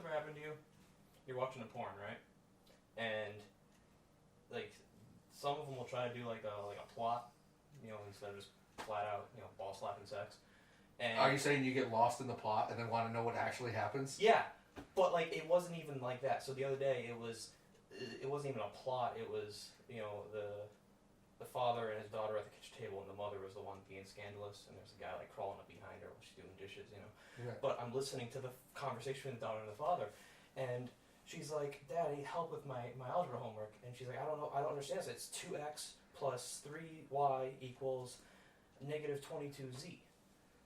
ever happened to you? You're watching a porn, right? And like some of them will try to do like a plot, instead of just flat out, ball slapping sex. And are you saying you get lost in the plot and then want to know what actually happens? Yeah, but like it wasn't even like that. So the other day it wasn't even a plot. It was the father and his daughter at the kitchen table, and the mother was the one being scandalous, and there's a guy like crawling up behind her while she's doing dishes, Yeah. But I'm listening to the conversation between the daughter and the father, and she's like, "Daddy, help with my algebra homework," and she's like, "I don't know, I don't understand this. It's 2x plus 3y equals negative 22z,"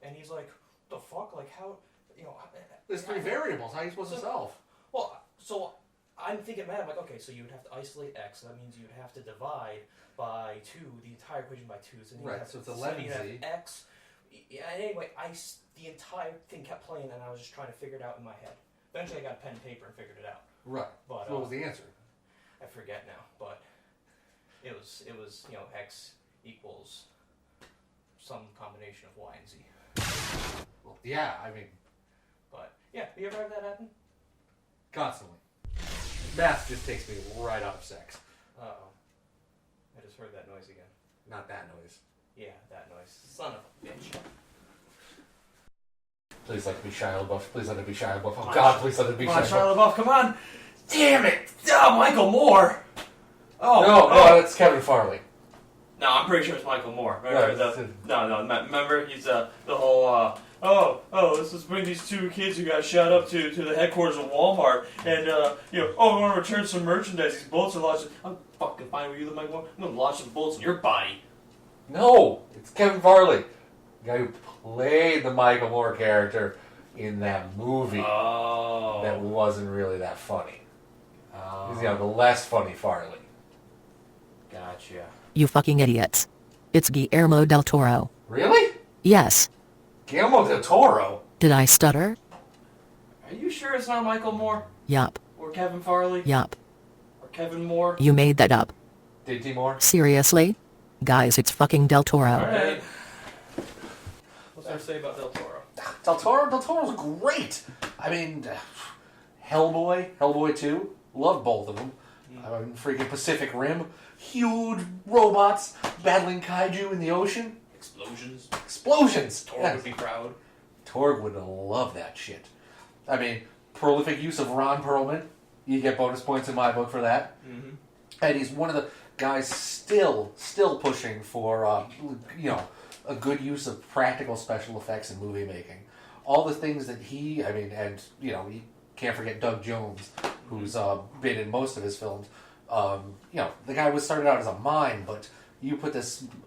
and he's like, "The fuck? Like how? There's 3 variables. How are you supposed to solve?" Well, so I'm thinking, man, I'm like, okay, so you would have to isolate x. So that means you would have to divide by 2, the entire equation by 2. So right, so it's 11z. X. Yeah, anyway, the entire thing kept playing, and I was just trying to figure it out in my head. Eventually, I got a pen and paper and figured it out. Right. But so what was the answer? I forget now, but it was x equals some combination of y and z. Well, yeah, I mean, but yeah, you ever had that happen? constantly. Math just takes me right out of sex. Uh-oh. I just heard that noise again. Not that noise. Yeah, that noise. Son of a bitch. Please let it be Shia LaBeouf. Please let it be Shia LaBeouf. Oh God, please let it be Shia LaBeouf. Shia LaBeouf, come on! Damn it! Oh, Michael Moore! Oh, no, that's Kevin Farley. No, I'm pretty sure it's Michael Moore. Remember Right, remember he's the whole let's just bring these 2 kids who got shot up to the headquarters of Walmart, and we want to return some merchandise. These bullets are lodged. I'm fucking fine with you, Michael Moore. I'm gonna lodge some bullets in your body. No, it's Kevin Farley, the guy who played the Michael Moore character in that movie. Oh, that wasn't really that funny. Oh. He's the less funny Farley. Gotcha. You fucking idiots. It's Guillermo del Toro. Really? Yes. Guillermo del Toro? Did I stutter? Are you sure it's not Michael Moore? Yup. Or Kevin Farley? Yup. Or Kevin Moore? You made that up. Did he Moore? Seriously? Guys, it's fucking del Toro. Alright. What's there to say about Del Toro? Del Toro's great. I mean, Hellboy 2, loved both of them. I mean, freaking Pacific Rim, huge robots battling kaiju in the ocean. Explosions. Torg would be proud. Torg would love that shit. I mean, prolific use of Ron Perlman. You get bonus points in my book for that. Mm-hmm. And he's one of the guys still pushing for, a good use of practical special effects in movie making. All the things that you can't forget Doug Jones, who's been in most of his films. The guy was started out as a mime, but you put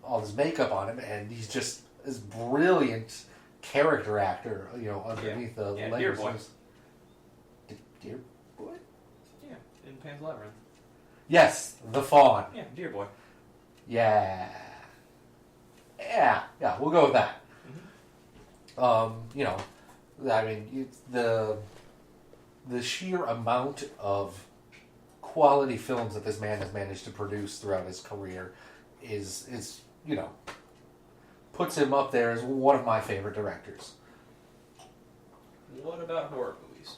all this makeup on him, and he's just this brilliant character actor, underneath the layers. Deer Boy. Deer Boy? Yeah, in Pan's Labyrinth. Yes, the Fawn. Yeah, Deer Boy. Yeah, we'll go with that. Mm-hmm. I mean, the sheer amount of quality films that this man has managed to produce throughout his career is puts him up there as one of my favorite directors. What about horror movies?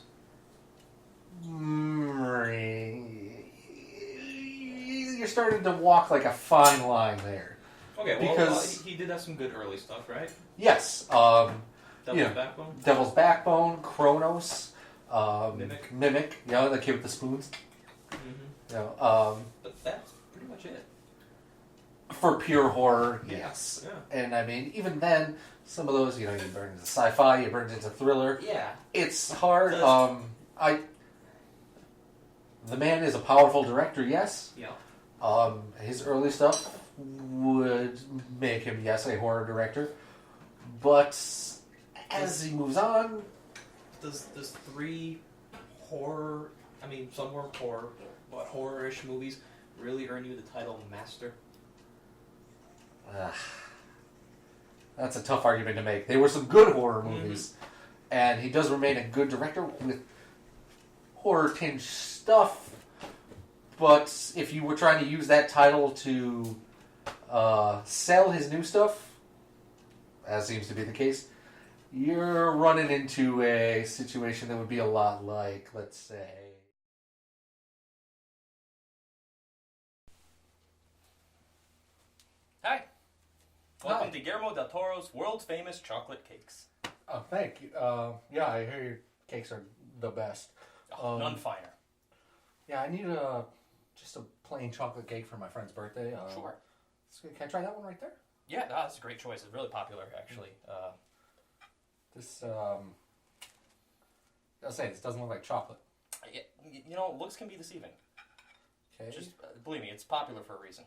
You're starting to walk like a fine line there. Okay, because he did have some good early stuff, right? Yes. Backbone? Devil's Backbone, Kronos, Mimic. The kid with the spoons. Mm-hmm. But that's pretty much it. For pure horror, yes. Yeah. And I mean, even then, some of those, you burn into sci-fi, you burn into thriller. Yeah. It's hard. The man is a powerful director, yes. Yeah. His early stuff would make him, yes, a horror director. But as he moves on... Does 3 horror... I mean, some were horror, but horror-ish movies really earn you the title Master? That's a tough argument to make. There were some good horror movies, and he does remain a good director with horror-tinged stuff. But if you were trying to use that title to sell his new stuff, as seems to be the case, you're running into a situation that would be a lot like, let's say... Hi. Welcome to Guillermo del Toro's world-famous chocolate cakes. Oh, thank you. Yeah, I hear your cakes are the best. None finer. Yeah, I need just a plain chocolate cake for my friend's birthday. Sure. Can I try that one right there? Yeah, that's a great choice. It's really popular, actually. I'll say, this doesn't look like chocolate. Looks can be deceiving. Okay. Just believe me, it's popular for a reason.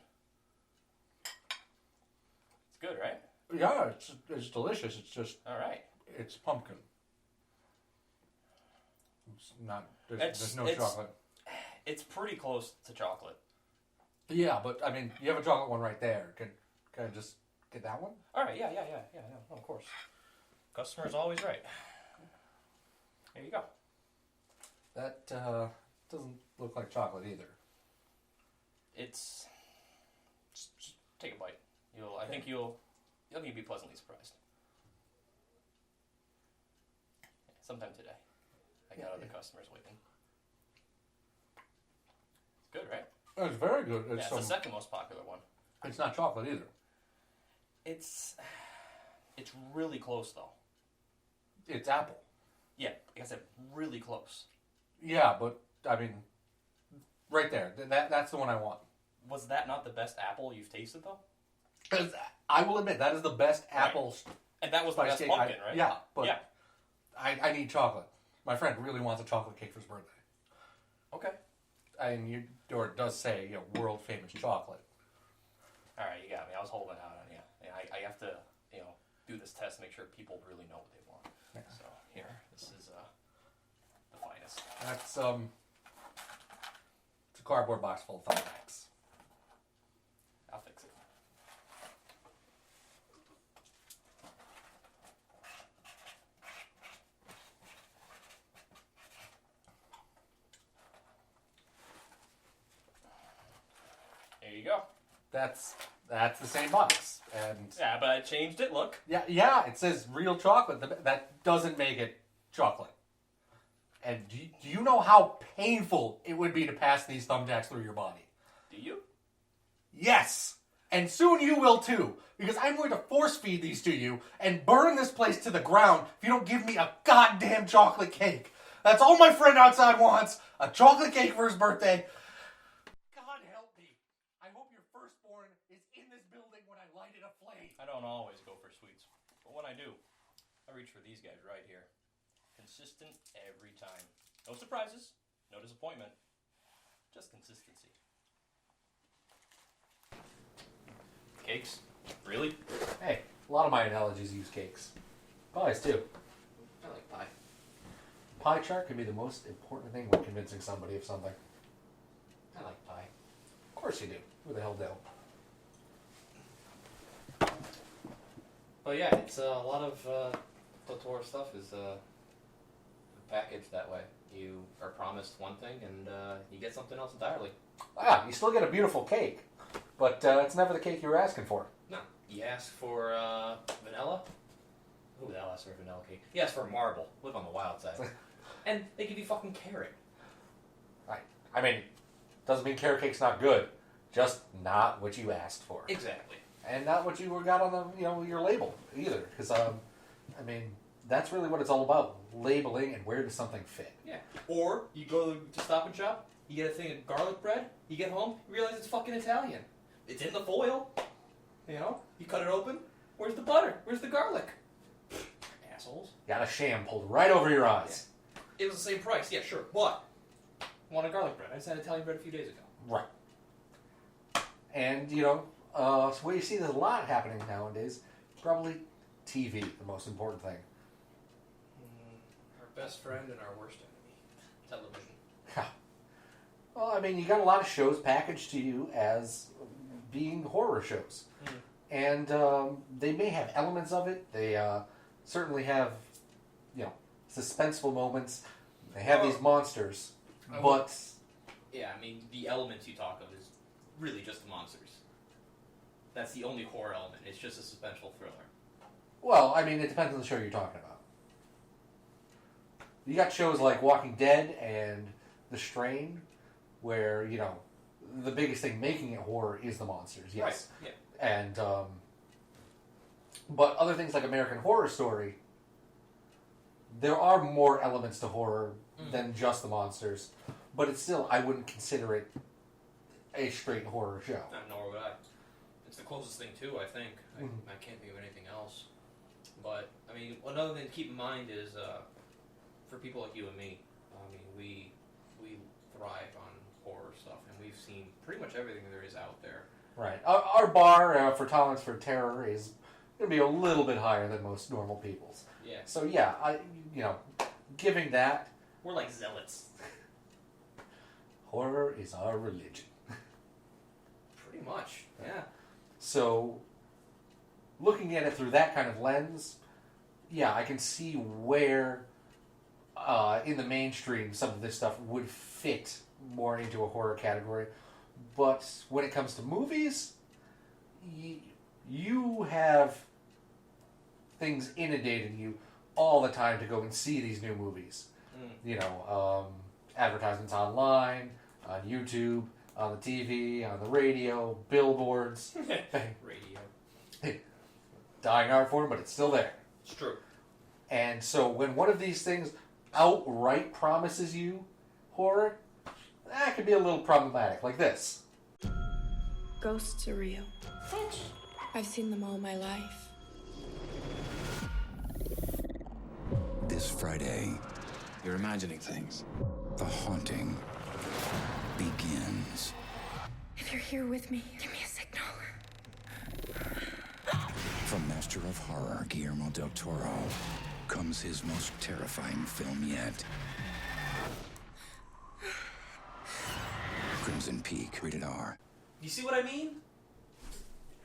It's good, right? Yeah, it's delicious. It's just... All right. It's pumpkin. It's not... There's no chocolate. It's pretty close to chocolate. Yeah, but, I mean, you have a chocolate one right there. Can I just get that one? All right, yeah, no, of course. Customer's always right. Here you go. That doesn't look like chocolate either. It's... Just take a bite. I think you'll be pleasantly surprised. Sometime today. I got other customers waiting. It's good, right? It's very good. It's the second most popular one. It's not chocolate either. It's really close, though. It's apple. Yeah, like I said, really close. Yeah, but, I mean, right there. That's the one I want. Was that not the best apple you've tasted, though? I will admit, that is the best apple. And that was the best pumpkin, right? Yeah, but I need chocolate. My friend really wants a chocolate cake for his birthday. Okay. And your door does say, world famous chocolate. All right, you got me. I was holding out on you. And I have to, do this test to make sure people really know what they want. Yeah. So here, this is the finest. That's it's a cardboard box full of thumbtacks. I'll fix it. There you go. That's the same box, and Yeah, but I changed it. Look. yeah, it says real chocolate. That doesn't make it chocolate. And do you know how painful it would be to pass these thumbtacks through your body? Do you? Yes, and soon you will too, because I'm going to force feed these to you and burn this place to the ground if you don't give me a goddamn chocolate cake. That's all my friend outside wants, a chocolate cake for his birthday. God help me. I hope your firstborn is in this building when I light it aflame. I don't always go for sweets, but when I do, I reach for these guys right here. Consistent every time. No surprises, no disappointment, just consistency. Cakes? Really? Hey, a lot of my analogies use cakes. Pies too. I like pie. Pie chart can be the most important thing when convincing somebody of something. I like pie. Of course you do. Who the hell don't? But yeah, it's a lot of Toro stuff is packaged that way. You are promised one thing and you get something else entirely. Ah, you still get a beautiful cake, but it's never the cake you were asking for. No, you ask for vanilla. Who the hell asks for a vanilla cake? You ask for marble. Live on the wild side. And they give you fucking carrot. Right. I mean, doesn't mean carrot cake's not good. Just not what you asked for. Exactly. And not what you got on the your label either. Because I mean, that's really what it's all about: labeling and where does something fit. Yeah. Or you go to Stop and Shop, you get a thing of garlic bread. You get home, you realize it's fucking Italian. It's in the foil. You cut it open. Where's the butter? Where's the garlic? Assholes. Got a sham pulled right over your eyes. Yeah. It was the same price. Yeah, sure. But I want a garlic bread. I just had Italian bread a few days ago. Right. And so what you see there's a lot happening nowadays. Probably TV, the most important thing. Our best friend and our worst enemy. Television. Well, I mean, you got a lot of shows packaged to you as being horror shows. And they may have elements of it. They certainly have, suspenseful moments. They have these monsters. But... Yeah, I mean, the elements you talk of is really just the monsters. That's the only horror element. It's just a suspenseful thriller. Well, I mean, it depends on the show you're talking about. You got shows like Walking Dead and The Strain, where, you know, the biggest thing making it horror is the monsters, yes. Right. Yeah. And, but other things like American Horror Story, there are more elements to horror than just the monsters, but it's still, I wouldn't consider it a straight horror show. Nor would I. It's the closest thing too, I think. I can't think of anything else. But I mean, another thing to keep in mind is for people like you and me. I mean, we thrive on horror stuff, and we've seen pretty much everything there is out there. Right. Our bar for tolerance for terror is going to be a little bit higher than most normal people's. Yeah. So yeah, giving that, We're like zealots. horror is our religion. Pretty much. Yeah. So, looking at it through that kind of lens, yeah, I can see where in the mainstream some of this stuff would fit more into a horror category. But when it comes to movies, you have things inundating you all the time to go and see these new movies. You know, advertisements online, on YouTube, on the TV, on the radio, billboards. Radio. Dying art form, but it's still there. It's true. And so when one of these things outright promises you horror, that could be a little problematic, like this. Ghosts are real. I've seen them all my life. This Friday, you're imagining things. The haunting begins. If you're here with me, give me a signal. From Master of Horror Guillermo del Toro comes his most terrifying film yet. Crimson Peak, rated R. You see what I mean?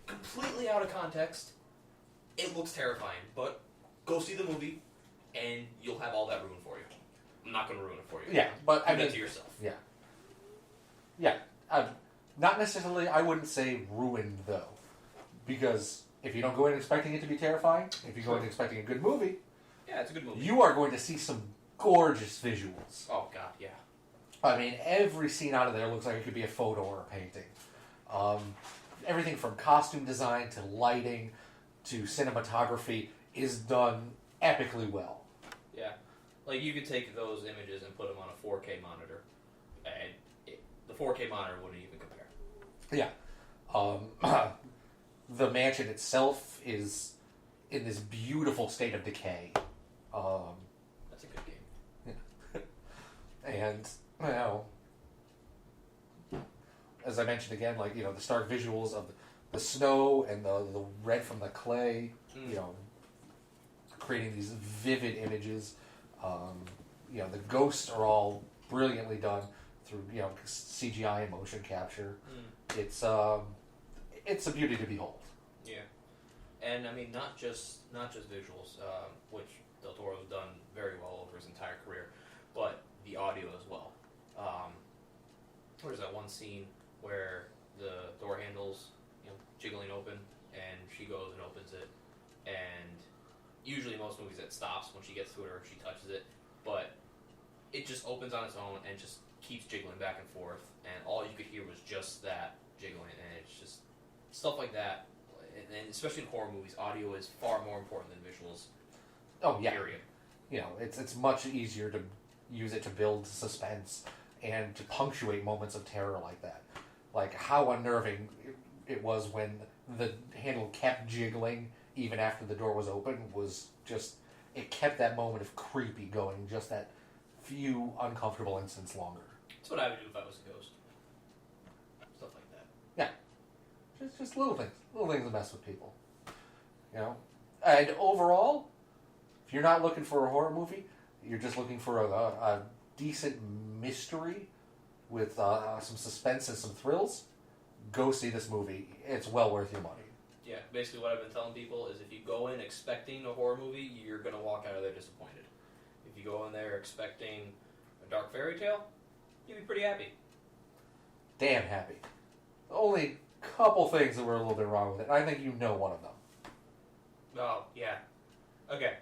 Completely out of context. It looks terrifying, but go see the movie, and you'll have all that ruined for you. I'm not going to ruin it for you. Yeah, but Do that to yourself. Yeah. Yeah. Not necessarily, I wouldn't say ruined, though. Because if you don't go in expecting it to be terrifying, if you go in expecting a good movie, Yeah, it's a good movie. you are going to see some gorgeous visuals. Oh, God, yeah. I mean, every scene out of there looks like it could be a photo or a painting. Everything from costume design to lighting to cinematography is done epically well. Yeah. Like, you could take those images and put them on a 4K monitor, and the 4K monitor wouldn't even compare. Yeah. The mansion itself is in this beautiful state of decay. That's a good game. And, well, as I mentioned again, like, you know, the stark visuals of the snow and the red from the clay, you know, creating these vivid images. You know, the ghosts are all brilliantly done through, you know, CGI and motion capture. It's a beauty to behold. Yeah. And, I mean, not just visuals, which Del Toro's done very well over his entire career, but the audio as well. There's that one scene where the door handle's, you know, jiggling open, and she goes and opens it, and usually most movies it stops when she gets to it or she touches it, but it just opens on its own and just keeps jiggling back and forth, and all you could hear was just that jiggling, and it's just stuff like that. And especially in horror movies, audio is far more important than visuals. Oh, yeah. Period. You know, it's much easier to use it to build suspense and to punctuate moments of terror like that. Like how unnerving it was when the handle kept jiggling even after the door was open was just, it kept that moment of creepy going just that few uncomfortable instants longer. That's what I would do if I was a ghost. Stuff like that. Yeah. Just little things that mess with people. You know? And overall, if you're not looking for a horror movie, you're just looking for a decent mystery with some suspense and some thrills, go see this movie. It's well worth your money. Yeah, basically what I've been telling people is if you go in expecting a horror movie, you're going to walk out of there disappointed. If you go in there expecting a dark fairy tale, you'll be pretty happy. Damn happy. Only couple things that were a little bit wrong with it. I think you know one of them. Oh, yeah. Okay.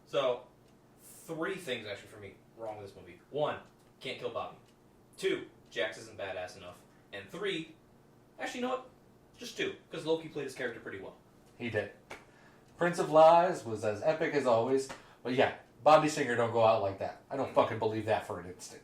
So, three things actually for me wrong with this movie. One, can't kill Bobby. Two, Jax isn't badass enough. And three, actually, you know what? Just two, because Loki played his character pretty well. He did. Prince of Lies was as epic as always, but yeah, Bobby Singer don't go out like that. I don't fucking believe that for an instant.